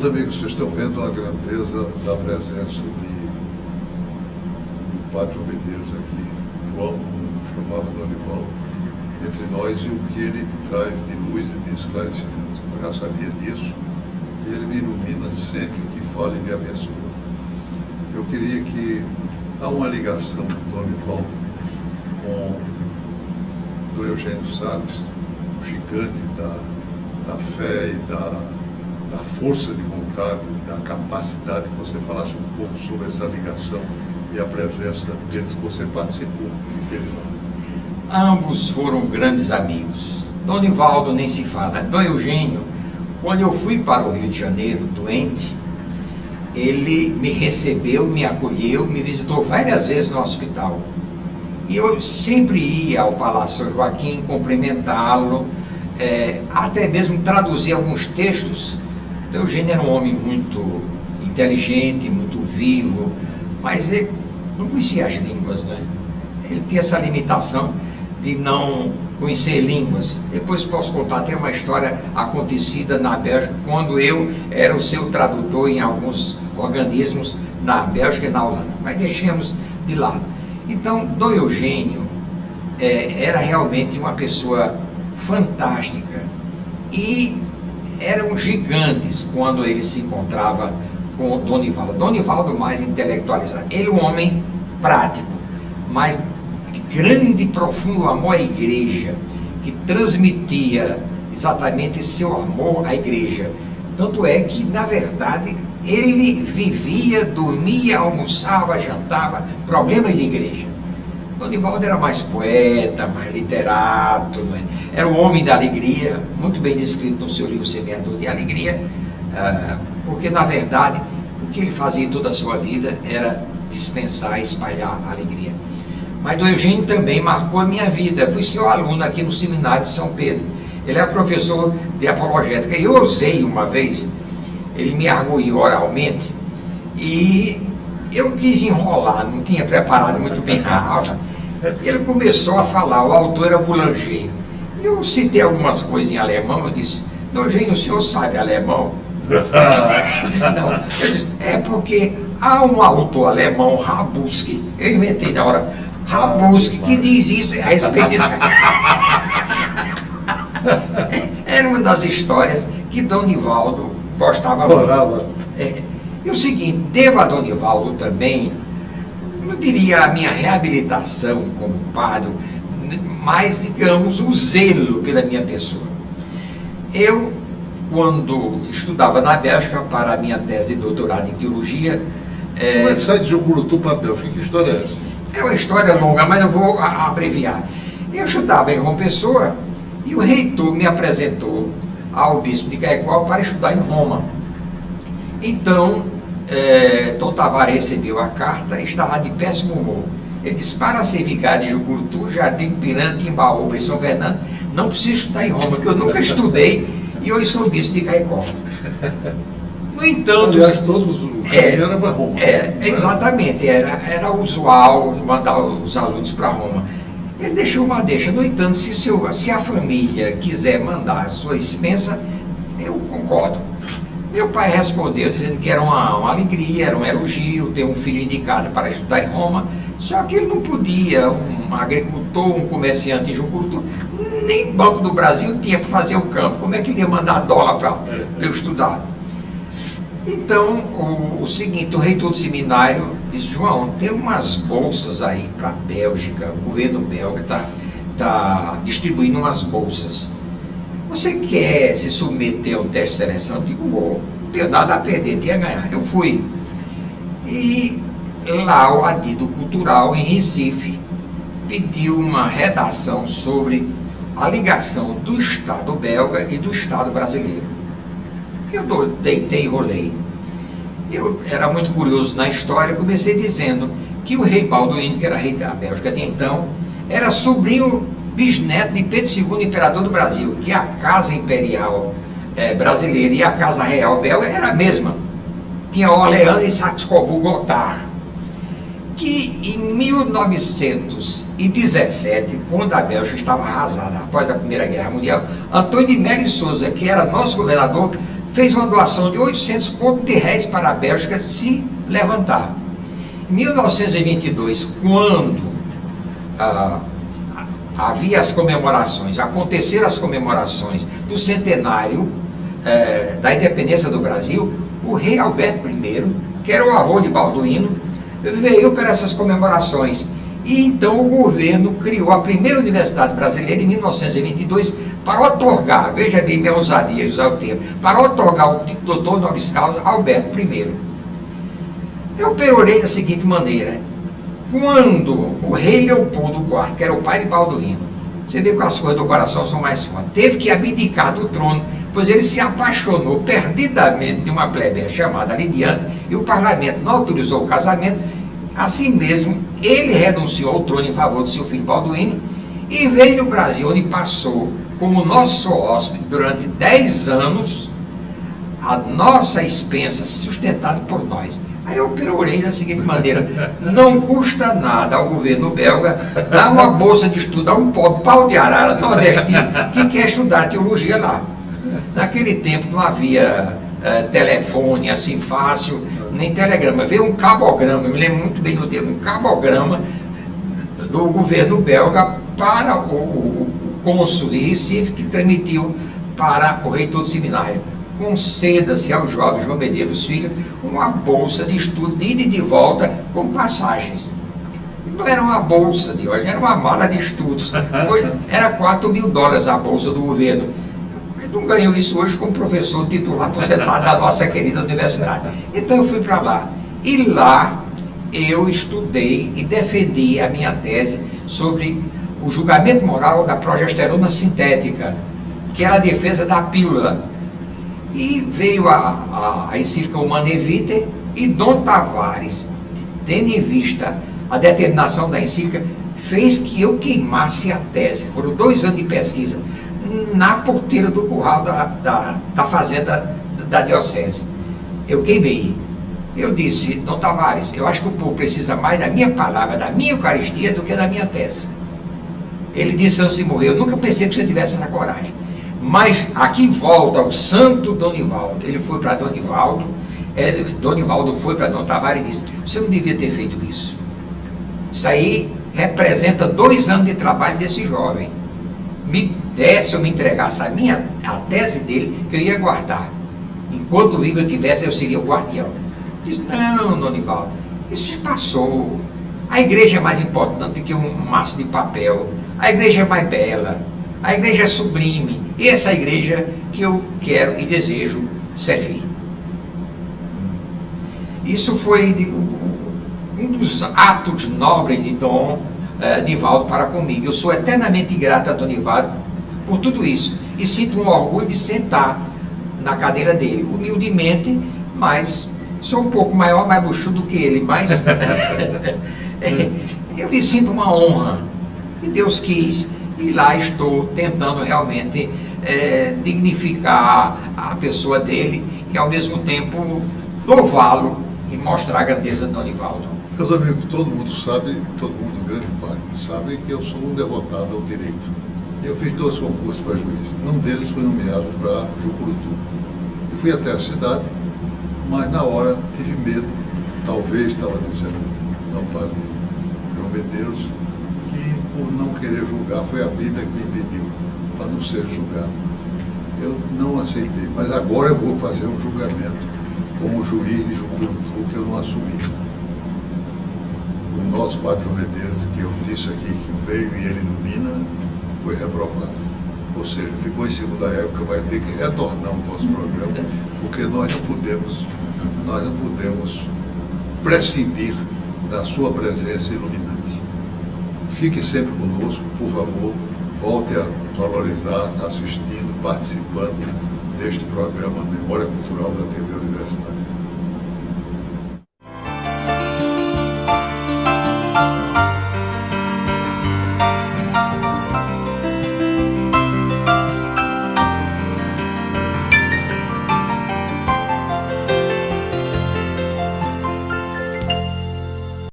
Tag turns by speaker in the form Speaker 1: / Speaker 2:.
Speaker 1: Meus amigos, vocês estão vendo a grandeza da presença do Padre João Medeiros aqui, João, como chamava Dorival, entre nós, e o que ele traz de luz e de esclarecimento. Eu já sabia disso, e ele me ilumina sempre que fala e me abençoa. Eu queria que há uma ligação do Dorival com do Eugênio Salles, o gigante da fé e da força de vontade, da capacidade, que você falasse um pouco sobre essa ligação e a presença deles que você participou dele lá.
Speaker 2: Ambos foram grandes amigos. Donivaldo nem se fala. Dom Eugênio, quando eu fui para o Rio de Janeiro, doente, ele me recebeu, me acolheu, me visitou várias vezes no hospital. E eu sempre ia ao Palácio São Joaquim cumprimentá-lo, até mesmo traduzir alguns textos. Dom Eugênio era um homem muito inteligente, muito vivo, mas ele não conhecia as línguas, né? Ele tinha essa limitação de não conhecer línguas. Depois posso contar até uma história acontecida na Bélgica, quando eu era o seu tradutor em alguns organismos na Bélgica e na Holanda. Mas deixemos de lado. Então, Dom Eugênio era realmente uma pessoa fantástica e eram gigantes quando ele se encontrava com o Donivaldo. Donivaldo mais intelectualizado. Ele um homem prático, mas de grande e profundo amor à igreja, que transmitia exatamente seu amor à igreja. Tanto é que, na verdade, ele vivia, dormia, almoçava, jantava, problemas de igreja. Donivaldo era mais poeta, mais literato, né? Era um homem da alegria, muito bem descrito no seu livro Semeador de Alegria, porque, na verdade, o que ele fazia toda a sua vida era dispensar e espalhar a alegria. Mas Dom Eugênio também marcou a minha vida. Eu fui seu aluno aqui no Seminário de São Pedro. Ele é professor de apologética. E eu usei uma vez, ele me arguiu oralmente, e eu quis enrolar, não tinha preparado muito bem a aula. Ele começou a falar, o autor era Boulanger. Eu citei algumas coisas em alemão, eu disse: Dom Eugênio, o senhor sabe alemão? Ele disse: não. Eu disse: é porque há um autor alemão, Rabuski, eu inventei na hora, Rabuski, que diz isso a respeito disso. Era uma das histórias que Donivaldo gostava muito. E o seguinte, devo a Donivaldo também, não diria a minha reabilitação como padre, mas, digamos, o zelo pela minha pessoa. Eu, quando estudava na Bélgica para a minha tese de doutorado em teologia...
Speaker 1: Como é que sai de Jucurutu para a Bélgica? Que história é essa?
Speaker 2: É uma história longa, mas eu vou abreviar. Eu estudava em João Pessoa e o reitor me apresentou ao bispo de Caicó para estudar em Roma. Então, Dom Tavares recebeu a carta e estava de péssimo humor. Ele disse: para ser vigário de Jucurutu, Jardim Piranga, Timbaúba e São Fernando, não preciso estudar em Roma, porque eu nunca estudei e hoje sou bispo de Caicó. No entanto...
Speaker 1: Aliás, todos o caminho era para Roma.
Speaker 2: Exatamente, era usual mandar os alunos para Roma. Ele deixou uma deixa. No entanto, se a família quiser mandar a sua dispensa, eu concordo. Meu pai respondeu dizendo que era uma alegria, era um elogio ter um filho indicado para estudar em Roma, só que ele não podia, um agricultor, um comerciante em Jucurutu, nem Banco do Brasil tinha para fazer o campo. Como é que ele ia mandar dólar para eu estudar? Então, o seguinte, o reitor do seminário disse: João, tem umas bolsas aí para a Bélgica, o governo belga está distribuindo umas bolsas. Você quer se submeter a um teste de seleção? Eu digo: vou, não tenho nada a perder, tinha a ganhar. Eu fui. E lá o Adido Cultural, em Recife, pediu uma redação sobre a ligação do Estado belga e do Estado brasileiro. Eu deitei e rolei. Eu era muito curioso na história, comecei dizendo que o rei Balduíno, que era rei da Bélgica de então, era sobrinho bisneto de Pedro II, imperador do Brasil, que a casa imperial brasileira e a casa real belga era a mesma. Tinha Orleans e Saxe-Coburg-Gotha. Que em 1917, quando a Bélgica estava arrasada após a Primeira Guerra Mundial, Antônio de Melo e Souza, que era nosso governador, fez uma doação de 800 contos de réis para a Bélgica se levantar. Em 1922, quando havia as comemorações, aconteceram as comemorações do centenário da independência do Brasil, o rei Alberto I, que era o avô de Balduíno, veio para essas comemorações. E então o governo criou a primeira universidade brasileira em 1922 para otorgar, veja bem minha ousadia usar o termo, para otorgar o título de doutor honoris causa a Alberto I. Eu perorei da seguinte maneira: quando o rei Leopoldo IV, que era o pai de Balduíno, você vê que as coisas do coração são mais fortes, teve que abdicar do trono, pois ele se apaixonou perdidamente de uma plebeia chamada Lidiane, e o parlamento não autorizou o casamento. Assim mesmo, ele renunciou ao trono em favor do seu filho Balduíno e veio no Brasil, onde passou como nosso hóspede durante 10 anos, a nossa expensa sustentada por nós. Aí eu perorei da seguinte maneira: não custa nada ao governo belga dar uma bolsa de estudo a um pobre pau de arara nordestino que quer estudar teologia lá. Naquele tempo não havia telefone assim fácil, nem telegrama. Veio um cabograma, eu me lembro muito bem do termo, um cabograma do governo belga para o cônsul de Recife, que transmitiu para o reitor do seminário: conceda-se ao jovem João Medeiros Filho uma bolsa de estudo de ida e de volta com passagens. Não era uma bolsa de hoje, era uma mala de estudos. Era $4.000 a bolsa do governo. Eu não ganhou isso hoje como professor titular aposentado da nossa querida universidade. Então eu fui para lá. E lá eu estudei e defendi a minha tese sobre o julgamento moral da progesterona sintética, que era a defesa da pílula. E veio a encíclica Humanae Vitae, e Dom Tavares, tendo em vista a determinação da encíclica, fez que eu queimasse a tese. Foram 2 anos de pesquisa na porteira do curral da fazenda da diocese. Eu queimei. Eu disse: Dom Tavares, eu acho que o povo precisa mais da minha palavra, da minha Eucaristia, do que da minha tese. Ele disse antes de morrer: eu nunca pensei que você tivesse essa coragem. Mas aqui volta o santo Donivaldo. Ele foi para Donivaldo, Donivaldo foi para Dom Tavares e disse: você não devia ter feito isso. Isso aí representa 2 anos de trabalho desse jovem. Me desse ou me entregasse a tese dele, que eu ia guardar. Enquanto vivo eu tivesse, eu seria o guardião. Disse: não, Donivaldo, isso já passou. A igreja é mais importante que um maço de papel. A igreja é mais bela. A igreja é sublime. E essa é a igreja que eu quero e desejo servir. Isso foi um dos atos nobres de Dom Nivaldo para comigo. Eu sou eternamente grato a Dom Nivaldo por tudo isso. E sinto um orgulho de sentar na cadeira dele, humildemente, mas sou um pouco maior, mais buchudo do que ele, mas eu me sinto uma honra. E Deus quis, e lá estou tentando realmente dignificar a pessoa dele e ao mesmo tempo louvá-lo e mostrar a grandeza de Donivaldo.
Speaker 1: Meus amigos, todo mundo sabe, todo mundo, grande parte, sabe que eu sou um derrotado ao direito. Eu fiz 2 concursos para juiz. Um deles foi nomeado para Jucurutu. Eu fui até a cidade, mas na hora tive medo, talvez estava dizendo, não padre João Medeiros, que por não querer julgar, foi a Bíblia que me impediu, para não ser julgado. Eu não aceitei, mas agora eu vou fazer um julgamento como juiz de Jucurutu que eu não assumi. O nosso padre João Medeiros, que eu disse aqui que veio e ele ilumina, foi reprovado. Ou seja, ficou em segunda época, vai ter que retornar o nosso programa, porque nós não podemos prescindir da sua presença iluminante. Fique sempre conosco, por favor, volte a valorizar, assistindo, participando deste programa Memória Cultural da TV Universitária.